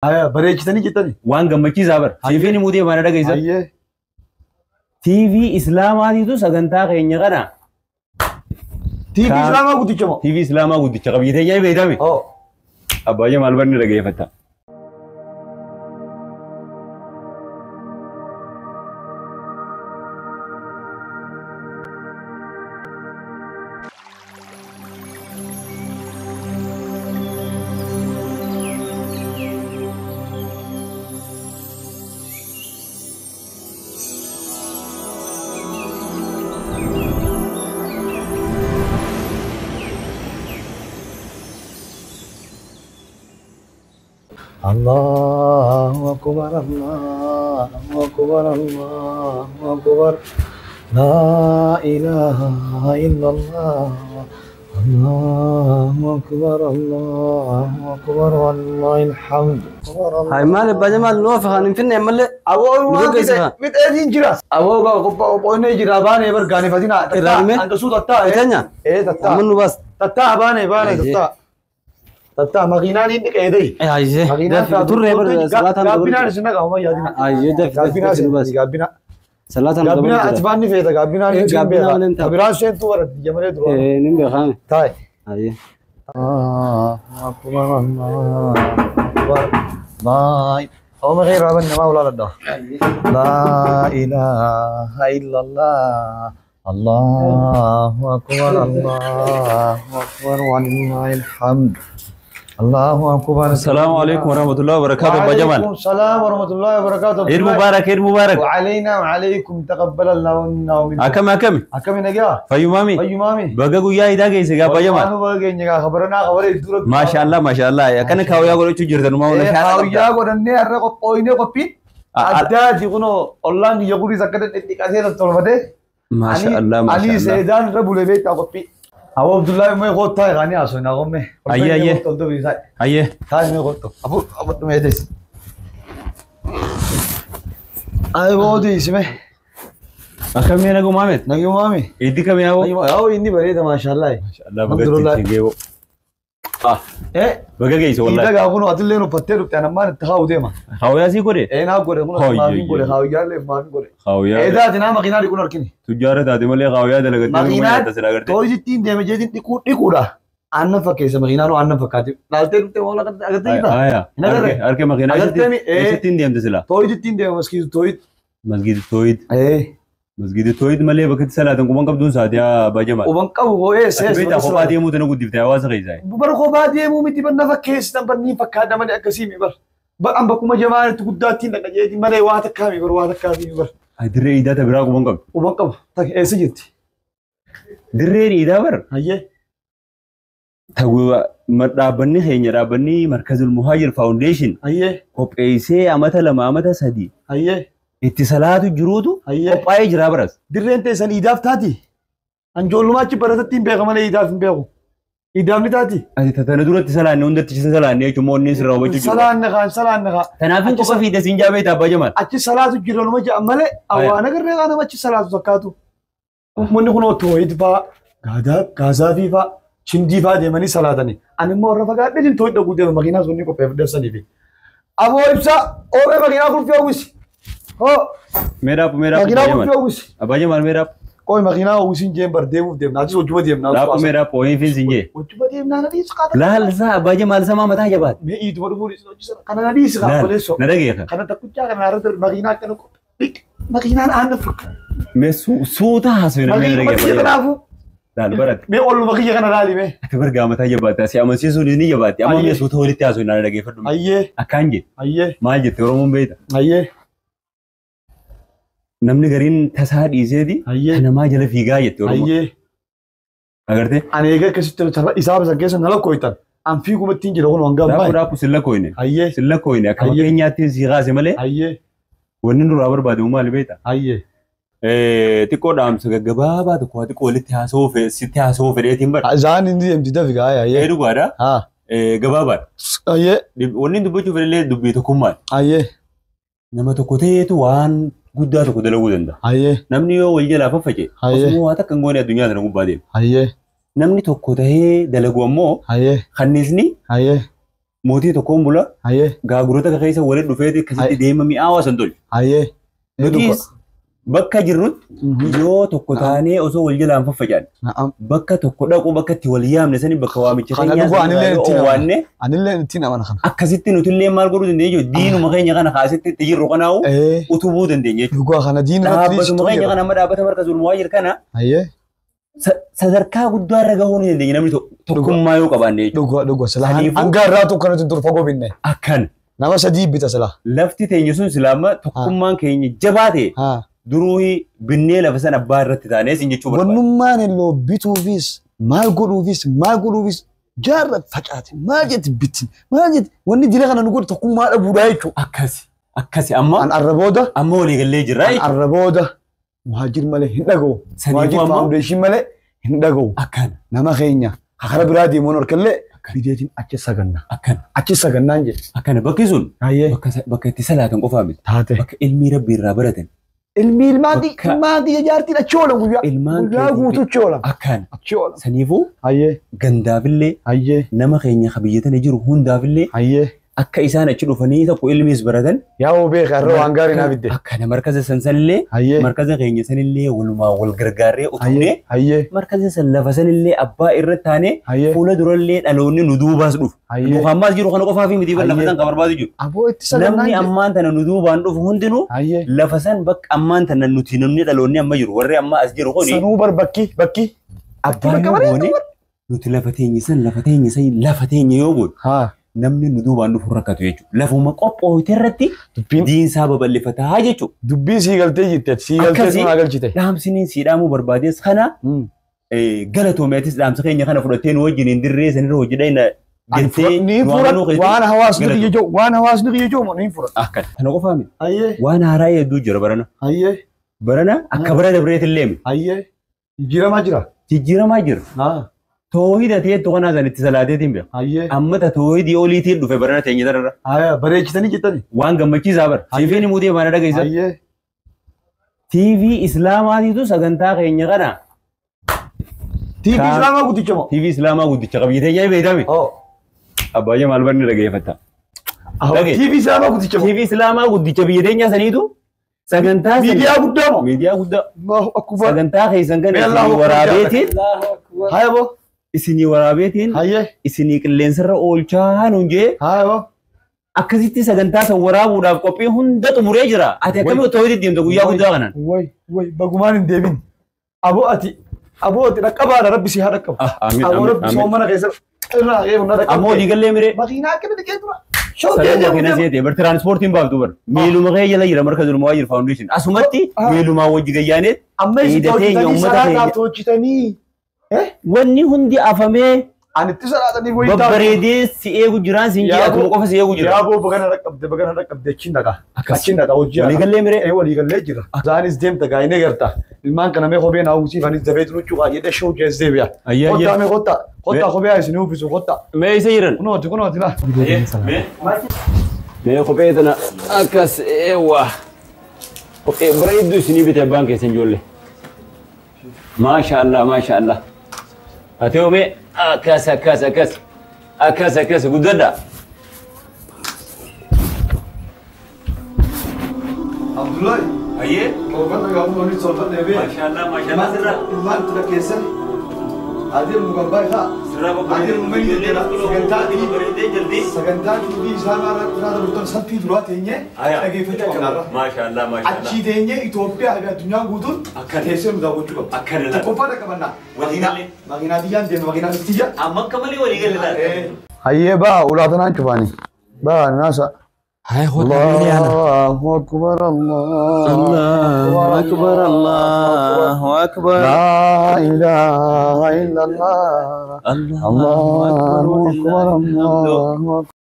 bareechitanii jettani. Waan gammachiisaa bara. TV'n muudee mana dhageessa. TV Islaamaatiitu sagantaa keenya kana. TV Islaamaa guddicha moo? TV Islaamaa guddicha qabiyyee ta'ee beekame. Abbaayyaa maal barni dhageeffata. Allahu Akbar, Allahu Akbar, Allahu Akbar. La ilaha illallah. Allahu Akbar, Allahu Akbar, wallahil hamd. هاي مالي بجمال نوفي خان يمكن يعمل Awoo mit edin jira. Awoo ga qoone jira baane bar gaane fadina. Anta su tatta. تانيا Tatta. منو بس Tatta baane tatta. Tatta makinaan inni qeedai. اي هاي ترى بر صلاه Gabbinaan sinna qaama yaadina. اي ده Gabbinaan بس gabbina. صلاه Gabbinaan atbaanni feeta gabbinaan inni gabbinaan beeka. waliin ta'a. Abiraan seentu wara jamale dura. نمبر خان Taay. اي Akbar Allah. Akbar. Baay. أو ما غير ربنا ما ولا رده. لا إله إلا الله. الله أكبر الله أكبر ولله الحمد. الله أكبر. السلام عليكم ورحمة الله وبركاته أبا جمال. وعليكم السلام ورحمة الله وبركاته. عيد مبارك عيد مبارك. وعلينا وعليكم تقبل الله منا ومنكم. أكم نجا. فيو مامي. بقى قويا إذا جيسي أبا جمال. بقى نجا خبرنا خبر الدور. ما شاء الله ما شاء الله يا كان كاويا قولوا تجرد ما ولا شيء. كاويا قولنا أرق قوينه قبي. أداة يقولون الله يقولي زكاة التكاسير التوبة. ما شاء الله ما شاء الله. علي سيدان ربو لبيت قبي. أبو عبد الله ما يقول تاي غني أسونا قومه. أيه. أيه. تاي ما يقول تو. أبو ما يدرس. أي بودي اسمه. أكم يا نجوم مامت. نجوم مامي. إيدي كم يا هو. أيوة إني بريء ما شاء الله. ما شاء الله بقى تيجي بقى جيس والله. إذا قابلوا أدلنا نفتروا بتاعنا ما نتخاو ديما. خاويا سي كوري. إيه ناو كوري كنا ما في كوري خاويا ليه ما في كوري. خاويا. إذا تنا ما كنا يكون أركني. تجارة هذه مالي خاويا ده لقيت. ما كنا. توي جتين دم جتين تكورا. أنا فكيس ما كنا رو أنا فكاتي. نالتين تي ولا كده أكتر إذا. آية. أركي ما كنا. جتين دم تسلا. توي جتين دم مسكين توي. مسجد تويد. إيه. مسجد تويد مالي بكت سلا تنكو بانك بدون ساديا بجمال. وبانك هو إيه سيس. بيت أخو بعدي مو تنو قد يفتح واس غيزاي. برخو بعدي مو متي بنا فكيس تنبني فكاد من أكسيمي بر أم بكو ما جماعة تقداتين لك جدي مري واحد كامي بر واحد كامي بر. دري إذا تبرع بانك. وبانك تك إيه سجدتي. دري إذا بر. هيه. تقول رابني هي رابني مركز المهاجر فاونديشن. هيه. قبيسة أمتى لما أمتى سدي. هيه. اتصالات جرودو. هيه. قبائي جرابرس. دري أنت سن إداف تاتي. أنجول ما تجيب برا تيم بيغ مالي إداف بيغو. إداف نتاتي. أنت تتندور اتصالات نون اتصالات نيجي مونين سراو بتجو. سلام نخا. تنافين كوفا في دسينجا بيت أبا جمال. أتي سلام تجيرون ما جاء مالي. أوانا كرنا أنا ما تجي سلام زكاتو. من يكونوا تويد فا. غازا في فا. شندي فا دي ماني سلاتني. أنا ما أعرف أقعد لين تويد دكتور ده ماكينة سوني كو بيفدر سني في. أبو إبسا أو ماكينة كل فيها وش. हो मेरा मगीना को अबाजे मार मेरा कोई मगीना उसिन जेम बर देव ना जो जुबा देव ना आप मेरा पॉइंट फिन सिंगे जुबा देव ना नदी सका ला लसा अबाजे मार sama mata aja bat me itu baru buri kana nadi saka boleh so nadagi ya kana takut jangan harus magina kana ko magina ana fuk me suuta hasina me nadagi ya kana dal barat me ol magiya kana dali me akbar ga mata aja bat si amasi su ni ya bat amma me suuta wali ta so na nadagi fadu ayye akanje ayye maaje toro mun beeda ayye namni garin tasaadi zedi ana ma jala fiigaa jette oromo ayye agarte ana eega kasitti tarra isaaba sangeessa nala koytan an fiigu mattiin jira kun wanga bai daapu silla koyne ayye silla koyne akka keenyaatti siigaase malee ayye wanni duraa barbaade maali beeta ayye xiqqoo dhaamsa gaggabaabaa tokko xiqqoo walitti haasoo fedheetiin bara zaan inni emti dafigaa ayye dhugaadha gabaabaadha ayye wanni dubbachuu fedhellee dubbii tokkummaan ayye nama tokko ta'eetu waan guddaa tokko dalaguu danda'a. Hayyee. Namni yoo wal jalaa faffacee. Hayyee. Osoo waa takka hin goone addunyaa kana gubbaa deema. Hayyee. Namni tokko tahee dalagu ammoo. Hayyee. Kanniisni. Hayyee. mootii tokkoon bula Hayyee. gaagurota keessa waliin dhufeeti akkasitti deema mi'aawaa san tolchu. Hayyee. Nutis bakka jirrutti yoo tokko taanee osoo wal jalaan faffacaan Na'am. bakka tokko dhaqu bakka itti wal yaamne sani bakka waamicha Kana keenyaa dhugu anillee itti waanne Anillee itti namana kana. akkasitti nutillee maal godhuu dandeenya jechuudha. Diinuma keenya kana kaasitti itti jirru kanaa'u utubuu dandeenya jechuudha. Dhugaa kana diina Dhaabbatuma keenya kana amma dhaabbata markazul muwaajir kana Hayyee. sadarkaa guddaa irra gahuu ni dandeenya namni tokkummaa yoo qabaanne jechuudha. Dhugaa silaa Saniifuu- hanga irraa tokko kanatti dur fagoo binne. Akkan Nama sadii bita silaa. lafti teenya sun silaama tokkummaan keenya jabaa ta'e Haa. duruu binnee lafa sana abbaa irratti taanee sin jechuu barbaada. Wannummaan illoo bituufis maal godhuufis jaarra facaate maal jetti bitti maal jetti wanni dila kana nu godhu tokkummaa dhabuudhaa jechuudha. Akkasi amma An arrabooda walii gallee jirra jechuudha. arrabooda muhaajir malee hin dhaga'u. Saniifuu Muhaajir ammoo- faawundeeshin malee hin dhaga'u. Akkana Nama keenya kakara biraa deemuun harkallee bideetiin achi saganna. Achi sagannaan jedhe. akkana bakki sun Hayyee. bakka itti salaatan qofaa miti. Taate. Bakka ilmi rabbii irraa baratan. Ilmi ilmaatii Bakka- ilmaatii jaartiin achi oolan guyyaa. Ilmaan Guyyaa keetii guutuu achi oolan. Akkana Achi oolan. saniifuu Hayyee. gandaafillee Hayyee. nama keenya kabiyyatanii jiru hundaafillee Hayyee. akka isaan achi dhufanii tokko ilmiis baratan. Yaa beeka irra waan gaarii naa fidde. Akkana markaza sanillee Hayyee. markaza keenya sanillee walumaa wal gargaarree utubnee Hayyee. Hayyee. markaza san lafa sanillee abbaa irratti taanee Hayyee. fuula durallee dhaloonni nu duubaas dhufu. Hayyee. Nuuf ammaas jiru kana qofaa fi miti lafa Hayyee. san kan barbaadu jiru. Aboo itti sagannaan Namni jedhe. ammaan tana nu duubaan dhufu hundinuu Hayyee. lafa san bakka ammaan tana nuti namni dhaloonni amma jiru warri amma as jiru kuni Sanuu bar bakki. abbaan yoo goone nuti lafa teenya yoo goone Haa. namni nu duubaan dhufu rakkatu jechuudha. Lafuma qophoote irratti Dubbiin diinsaa babal'ifataa jechuudha. dubbii sii galtee jirte sii galtee Akkasii- sanaa galchite. Dhaamsiniin siidhaamuu barbaadees kana galatoomeetis dhaamsa keenya kana fudhattee nu wajjin dirree sanirra hojjedha jettee Ni nu fura amanuu keetti waan hawaasni galatu. biyya jiru waan hawaasni biyya jiru ni fura. akkana. Kana qofaa miti. Hayyee. Waan haaraa hedduu jira barana. Hayyee. Barana akka bara dabreet illee miti. Hayyee. Jijjiiramaa jira. Jijjiiramaa jira. Haa. Toohida ta'eetu kanaa san itti salaateetiin beeku. Hayyee. Amma toohidii oliitiin dhufe barana teenya dararra. Hayaa bareechitanii jettani. Waan gammachiisaa bara. Siifin muudee maana dhageessa. Hayyee. TV Islaamaatiitu sagantaa keenya kana. TV Islaamaa guddicha moo? TV Islaamaa guddicha qabiyyi teenya beekame. Oo. Abbaayya maal barni dhageeffata. Dhage. TV Islaamaa guddicha moo? TV Islaamaa guddicha biyya teenya saniitu sagantaa sanii- Miidiyaa guddaa moo? miidiyaa guddaa Allahu akbar. sagantaa keessan kan Mee Allahu isinii akbar waraabeetiin Hayaa boo. isinii waraabeetiin Hayyee. isinii qilleensarra oolchaa nuun jee Hayaa boo. akkasitti sagantaa san waraabuudhaaf qophii hunda xumuree jira. Ati akkamitti otoo itti deemte guyyaa guddaa kanaan. Way bagumaan hin deemin. Aboo ati dhaqqabaadha rabbi si haa dhaqqabu. Amiin Aboo rabbi soo mana keessa irraa eeguun na dhaqqabu. Ammoo diigallee miree Makiinaa akkamitti kee tura? sagantaa keenya seetee bar tiraansportiin baaftu bar miiluma kee jala jira marka zulmaa jira faawundeeshin asumatti miilumaa wajji gayyaaneet Amma isin Dhiida teenya, hojjetanii uummata salaataa keenya. hojjetanii. wanni hundi afamee Ani itti salaatanii wayii babbareedee si eegu jiraan siin jee atuma qofa si eegu jira. Yaaboo bagana dhaqqabde achiin dhaqa. Akkas. Achiin dhaqa hojii. Waliigallee miree Waliigallee jira. Isaanis deemta gaa'inee garta. Ilmaan kana mee kophee naa uwwisiifanis dabeetu nu cuqaa jedhee shoo keessa deebi'a. Ayyaa, Kottaa ayyaa. mee kottaa kophee haa isin uffisu kottaa. mee isa jiran. Kunooti laa. Mee kophee tana akkas eewwa kophee bareedduu isinii bitee abbaan keessan ijoollee. Maasha Allah. Ati oomee akkas guddadha. Abdullahi. Ayyee. Korban dhagaa fuudhanii solfan deebi'e. Maasha Allah sirra. Ilmaan tula keessan. Adeemu gabbaa isaa. Sirra Adeemu mali jedha. bareedee jaldi. Sagantaa TV Islaamaa irraa bultoon salphii duraa teenyee dhageeffachuu qabna. Maasha Allah. Achii teenyee Itoophiyaa fi addunyaan guutuun Akkana. teessee nu daawwachuu qabna. Akkana laata. Tokkoffaa dhaqqabannaa. Waliigallee. Makiinaa biyyaan deemnu makiinaa bittiyya. Amma akka malee waliigallee taate. Hayyee baa ulaatanaan cufaanii. Baa naasa. Hai Allahu akbar Allahu akbar. La ilaha illallah. Allahu akbar. Allahu akbar.